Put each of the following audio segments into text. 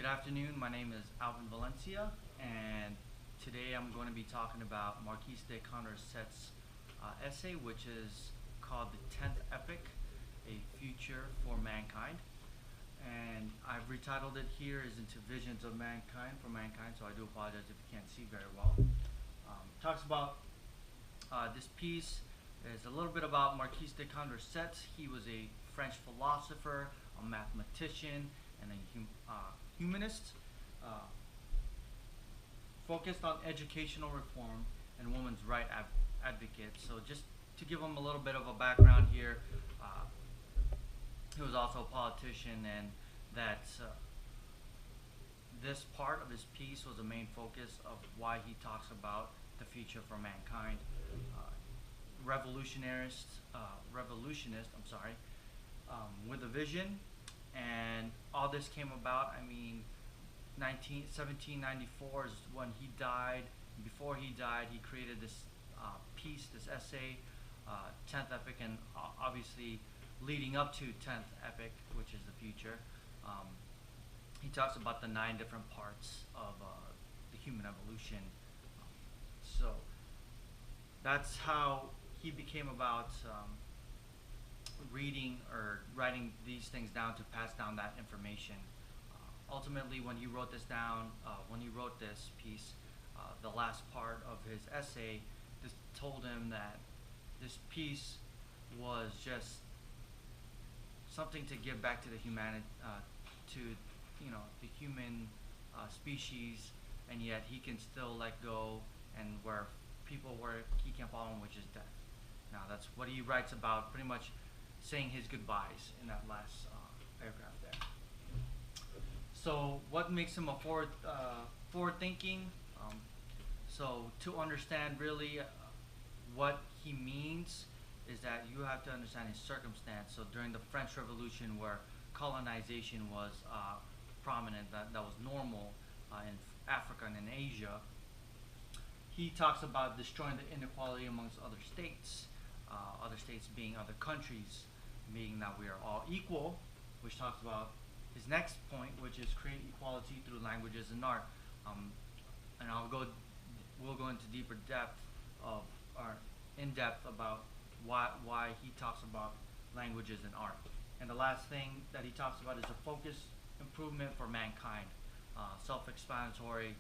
Good afternoon. My name is Alvin Valencia, and today I'm going to be talking about Marquis de Condorcet's essay, which is called The Tenth Epic, A Future for Mankind. And I've retitled it here as Into Visions of Mankind for Mankind, so I do apologize if you can't see very well. Talks about this piece is a little bit about Marquis de Condorcet. He was a French philosopher, a mathematician, and a humanist, uh, focused on educational reform and women's right advocate. So just to give him a little bit of a background here, uh, he was also a politician, and that this part of his piece was the main focus of why he talks about the future for mankind. Uh, revolutionist, with a vision, and all this came about. I mean, 1794 is when he died. Before he died, he created this piece, this essay, 10th Epic, and obviously leading up to 10th Epic, which is the future. Um, he talks about the 9 different parts of the human evolution. So that's how he became about reading or writing these things down to pass down that information. Ultimately, when he wrote this down, when he wrote this piece, the last part of his essay, this told him that this piece was just something to give back to the humanity, to the human species, and yet he can still let go, and where he can follow him, which is death. Now that's what he writes about, pretty much saying his goodbyes in that last paragraph there. So what makes him a forward thinking? So to understand really what he means is that you have to understand his circumstance. So during the French Revolution, where colonization was prominent, that was normal in Africa and in Asia, he talks about destroying the inequality amongst other states being other countries, meaning that we are all equal, which talks about his next point, which is create equality through languages and art. And we'll go into deeper depth of, or in depth about why he talks about languages and art. And the last thing that he talks about is a focus improvement for mankind. Self-explanatory.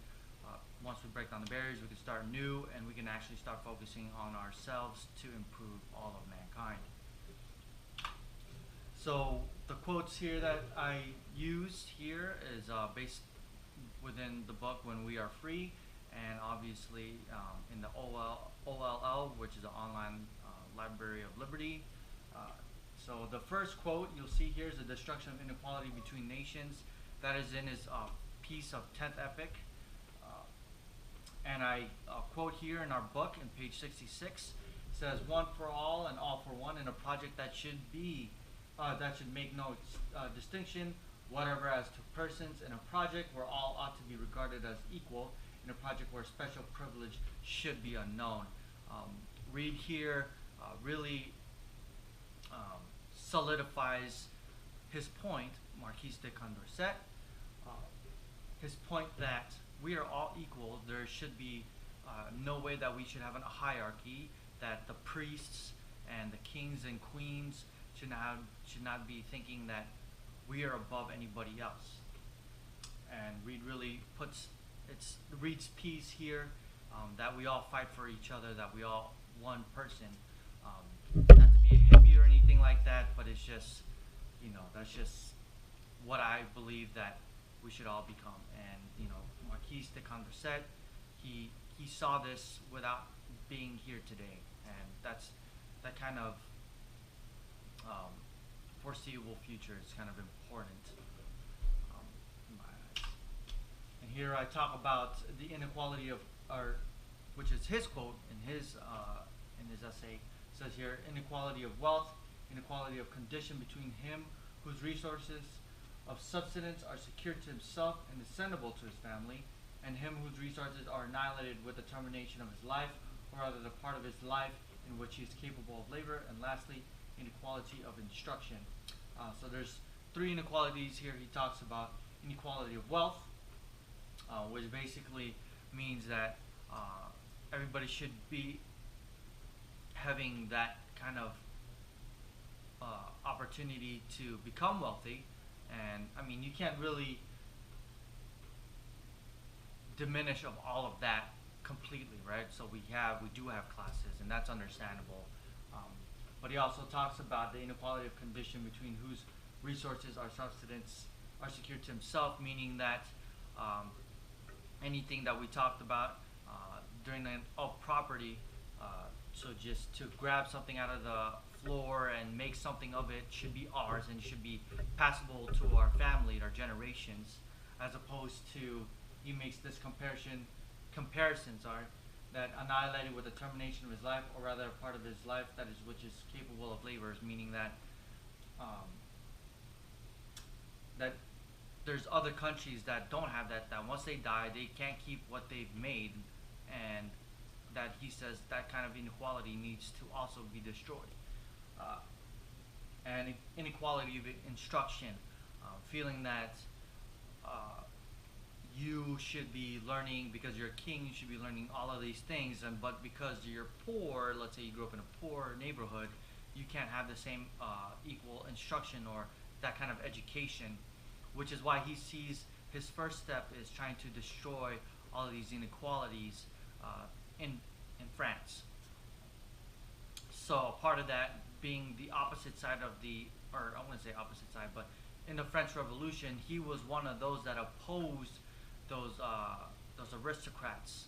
Once we break down the barriers, we can start new, and we can actually start focusing on ourselves to improve all of mankind. So the quotes here that I used here is based within the book When We Are Free, and obviously in the OLL, which is the Online Library of Liberty. So the first quote you'll see here is the destruction of inequality between nations. That is in his piece of 10th Epic. And I quote here in our book in page 66, says, "One for all and all for one, in a project that should make no distinction whatever as to persons, in a project where all ought to be regarded as equal, in a project where special privilege should be unknown." Reed here really solidifies his point, Marquis de Condorcet, his point that we are all equal. There should be no way that we should have a hierarchy, that the priests and the kings and queens should not be thinking that we are above anybody else. And Reed really puts Reed's piece here, that we all fight for each other, that we all one person. Not to be a hippie or anything like that, but it's just, that's just what I believe that we should all become. And Marquis de Condorcet, he saw this without being here today, and that kind of foreseeable future is kind of important in my eyes. And here I talk about the inequality of, which is his quote in his essay. It says here, inequality of wealth, inequality of condition between him whose resources of subsistence are secured to himself and descendable to his family, and him whose resources are annihilated with the termination of his life, or rather the part of his life in which he is capable of labor. And lastly, inequality of instruction. So there's 3 inequalities here he talks about. inequality of wealth, which basically means that everybody should be having that kind of opportunity to become wealthy. And I mean, you can't really diminish of all of that completely, right? So we do have classes, and that's understandable. Um, but he also talks about the inequality of condition between whose resources are sustenance are secured to himself, meaning that um, anything that we talked about during the property. So just to grab something out of the floor and make something of it should be ours and should be passable to our family and our generations, as opposed to he makes this comparisons are that annihilated with the termination of his life, or rather a part of his life that is which is capable of labors, meaning that um, that there's other countries that don't have that, that once they die they can't keep what they've made, and that he says that kind of inequality needs to also be destroyed. uh, and inequality of instruction, feeling that uh, you should be learning because you're a king, you should be learning all of these things, and but because you're poor, let's say you grew up in a poor neighborhood, you can't have the same equal instruction or that kind of education, which is why he sees his first step is trying to destroy all of these inequalities uh, in France. So a part of that being the opposite side of the, or I wouldn't say opposite side, but in the French Revolution, he was one of those that opposed those aristocrats.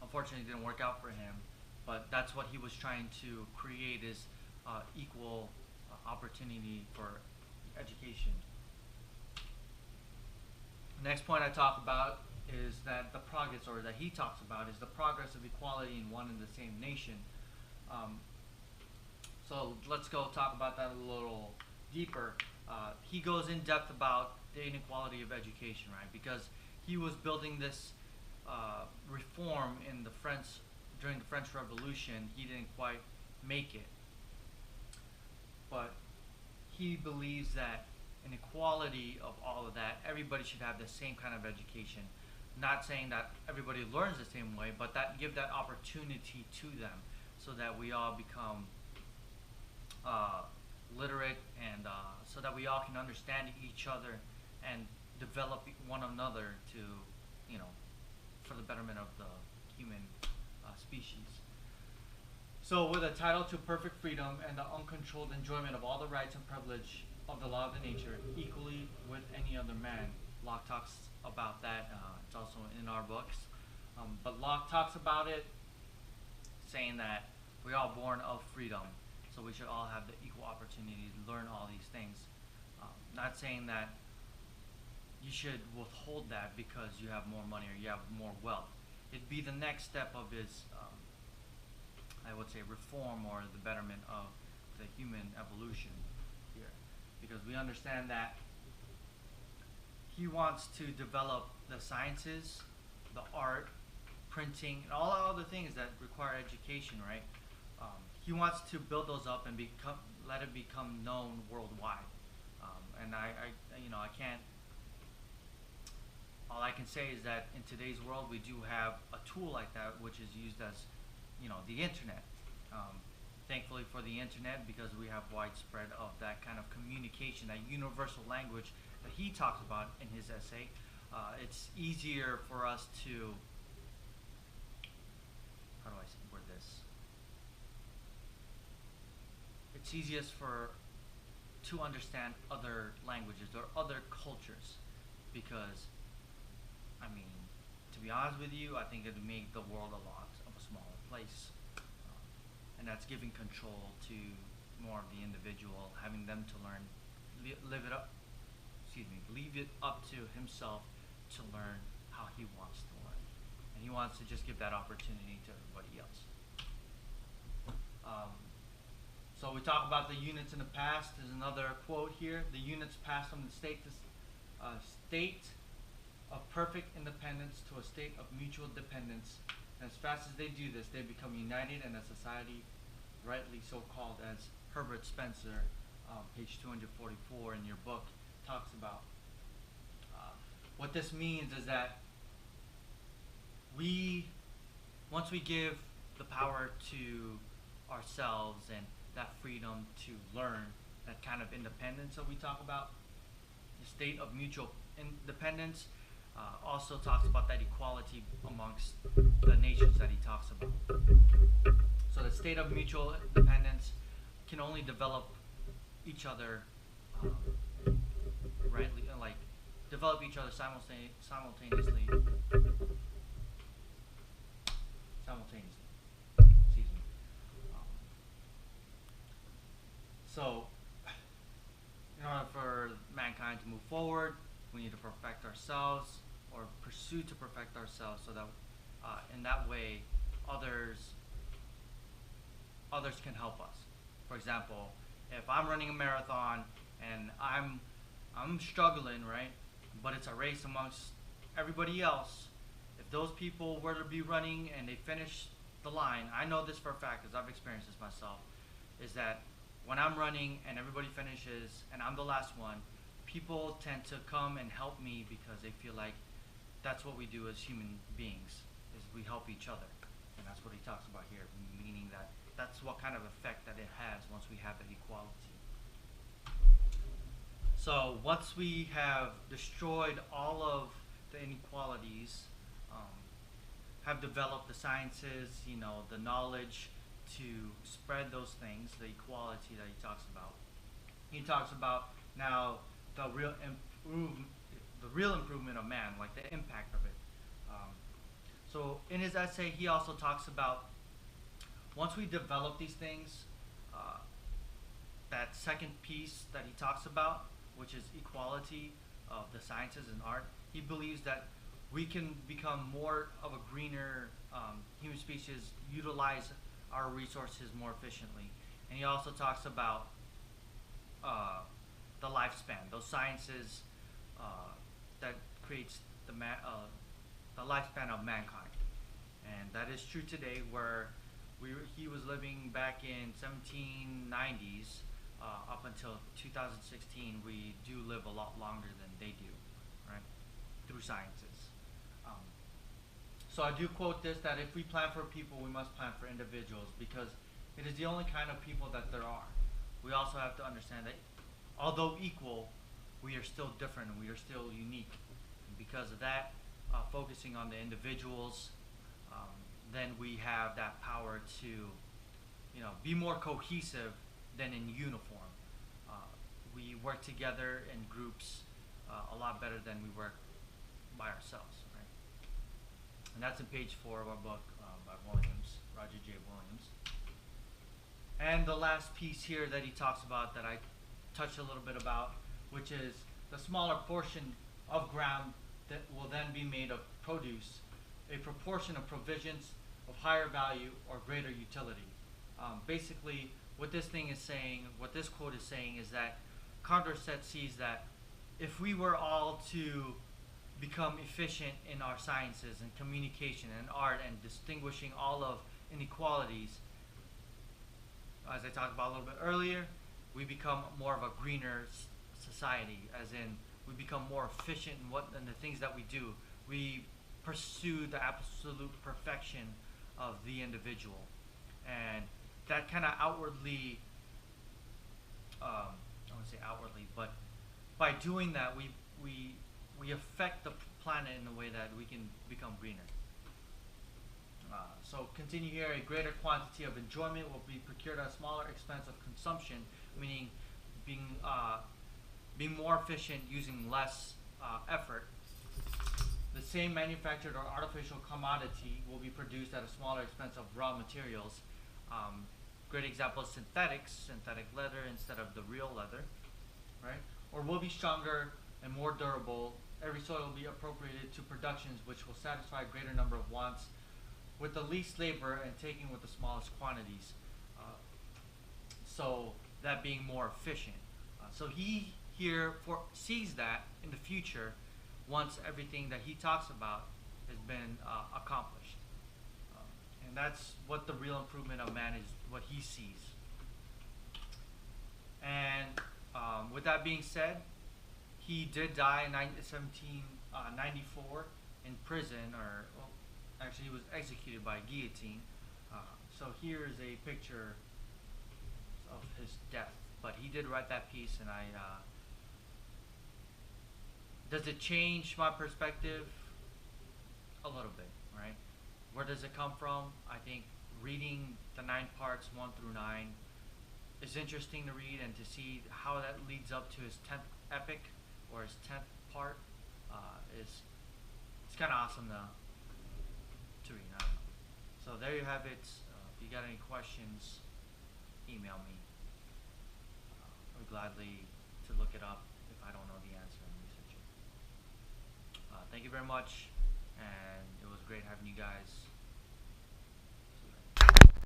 Unfortunately, it didn't work out for him, but that's what he was trying to create is equal opportunity for education. The next point I talk about is that the progress, or that he talks about, is the progress of equality in one and the same nation. Um, so let's go talk about that a little deeper. He goes in depth about the inequality of education, right? Because he was building this reform in the French during the French Revolution. He didn't quite make it, but he believes that inequality of all of that, everybody should have the same kind of education. Not saying that everybody learns the same way, but that give that opportunity to them, so that we all become literate, and so that we all can understand each other and develop one another to, you know, for the betterment of the human species. So with a title to perfect freedom and the uncontrolled enjoyment of all the rights and privilege of the law of the nature, equally with any other man. Locke talks about that. It's also in our books. But Locke talks about it, saying that we're all born of freedom, so we should all have the equal opportunity to learn all these things. Not saying that you should withhold that because you have more money or you have more wealth. It'd be the next step of his, I would say, reform or the betterment of the human evolution here, because we understand that he wants to develop the sciences, the art, printing, and all other things that require education, right? He wants to build those up and let it become known worldwide. And I can't. All I can say is that in today's world, we do have a tool like that, which is used as, the internet. Thankfully for the internet, because we have widespread of that kind of communication, that universal language that he talks about in his essay. It's easier for us to, how do I word this? It's easiest to understand other languages or other cultures, because, I mean, to be honest with you, I think it would make the world a lot of a smaller place. And that's giving control to more of the individual, having them to learn, leave it up to himself to learn how he wants to learn. And he wants to just give that opportunity to everybody else. So we talk about the units in the past. There's another quote here. The units pass from the state of perfect independence to a state of mutual dependence. And as fast as they do this, they become united in a society rightly so called, as Herbert Spencer, page 244 in your book, talks about. What this means is that we, once we give the power to ourselves and that freedom to learn, that kind of independence that we talk about, the state of mutual independence, also talks about that equality amongst the nations that he talks about. So the state of mutual dependence can only develop each other rightly, like develop each other simultaneously. Excuse me. Um, so, in order for mankind to move forward, we need to perfect ourselves or pursue to perfect ourselves, so that in that way, others can help us. For example, if I'm running a marathon and I'm struggling, right? But it's a race amongst everybody else. If those people were to be running and they finish the line, I know this for a fact because I've experienced this myself, is that when I'm running and everybody finishes and I'm the last one, people tend to come and help me because they feel like that's what we do as human beings, is we help each other. And that's what he talks about here, meaning that that's what kind of effect that it has once we have that equality. So once we have destroyed all of the inequalities, have developed the sciences, the knowledge to spread those things, the equality that he talks about. He talks about now the real improvement of man, like the impact of it. So in his essay, he also talks about once we develop these things, that second piece that he talks about, which is equality of the sciences and art, he believes that we can become more of a greener human species, utilize our resources more efficiently. And he also talks about the lifespan, those sciences that creates the lifespan of mankind. And that is true today, where he was living back in 1790s up until 2016. We do live a lot longer than they do, right? Through sciences. So I do quote this, that if we plan for people, we must plan for individuals, because it is the only kind of people that there are. We also have to understand that although equal, we are still different and we are still unique. And because of that, focusing on the individuals, then we have that power to, be more cohesive than in uniform. We work together in groups a lot better than we work by ourselves, right? And that's in page 4 of our book by Williams, Roger J. Williams. And the last piece here that he talks about, that I touched a little bit about, which is the smaller portion of ground that will then be made of produce, a proportion of provisions of higher value or greater utility. Basically, what this thing is saying, what this quote is saying, is that Condorcet sees that if we were all to become efficient in our sciences and communication and art and distinguishing all of inequalities, as I talked about a little bit earlier, we become more of a greener society, as in we become more efficient in the things that we do. We pursue the absolute perfection of the individual, and that kind of outwardly, I wouldn't say outwardly, but by doing that, we affect the planet in a way that we can become greener. So continue here, a greater quantity of enjoyment will be procured at a smaller expense of consumption, meaning being more efficient using less effort. The same manufactured or artificial commodity will be produced at a smaller expense of raw materials. Great example is synthetic leather instead of the real leather, right? Or will be stronger and more durable. Every soil will be appropriated to productions which will satisfy a greater number of wants with the least labor and taking with the smallest quantities. So that being more efficient. So he here sees that in the future, once everything that he talks about has been accomplished. And that's what the real improvement of man is, what he sees. And with that being said, he did die in '94 in prison, or well, actually he was executed by guillotine. So here is a picture of his death. But he did write that piece, and I does it change my perspective? A little bit, right? Where does it come from? I think reading the 9 parts, 1 through 9, is interesting to read and to see how that leads up to his 10th epic, or his 10th part. Is It's kind of awesome to read. I don't know. So there you have it. If you got any questions, email me. I would gladly to look it up if I don't know the answer and research it. Thank you very much, and it was great having you guys.